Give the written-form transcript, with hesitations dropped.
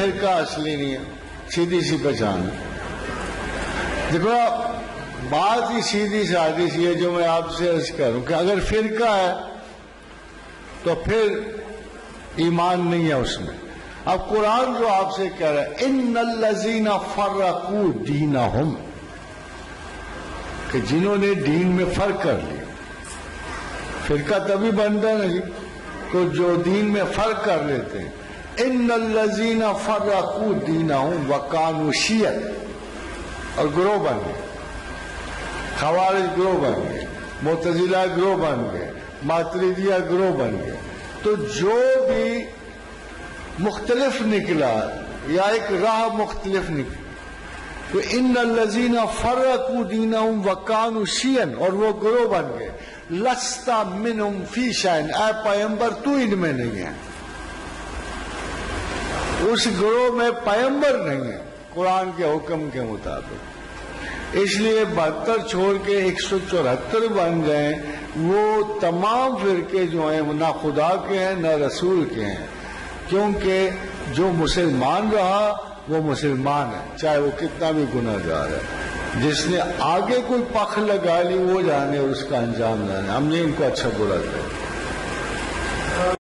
فرقہ اصلی نہیں ہے، سیدھی سی پہچان ہے۔ دیکھو بات ہی سیدھی سادی سی ہے جو میں آپ سے عرض کروں کہ اگر فرقہ ہے تو پھر ایمان نہیں ہے اس میں۔ اب قرآن جو آپ سے کہہ رہا ہے ان الذین فرقوا دینہم، کہ جنہوں نے دین میں فرق کر لیا۔ فرقہ تبھی بنتا ہے نا جی تو جو دین میں فرق کر لیتے ہیں۔ ان الذین فرقوا دینہم وکانوا شیعا، اور گروہ بن گئے، خوارج گروہ بن گئے، معتزلہ گروہ بن گئے، ماتریدیہ گروہ بن گئے۔ تو جو بھی مختلف نکلا یا ایک راہ مختلف نکلی تو ان الذین فرقوا دینہم وکانوا شیعا، اور وہ گروہ بن گئے۔ لست منہم فی شیء، اے پیغمبر تو ان میں نہیں ہے، اس گروہ میں پیغمبر نہیں ہے قرآن کے حکم کے مطابق۔ اس لیے 72 چھوڑ کے 174 بن گئے۔ وہ تمام فرقے جو ہیں نہ خدا کے ہیں نہ رسول کے ہیں، کیونکہ جو مسلمان رہا وہ مسلمان ہے چاہے وہ کتنا بھی گناہ گار ہے۔ جس نے آگے کوئی پخ لگا لی وہ جانے اور اس کا انجام جانے، ہم نے ان کو اچھا برا کہتے ہیں۔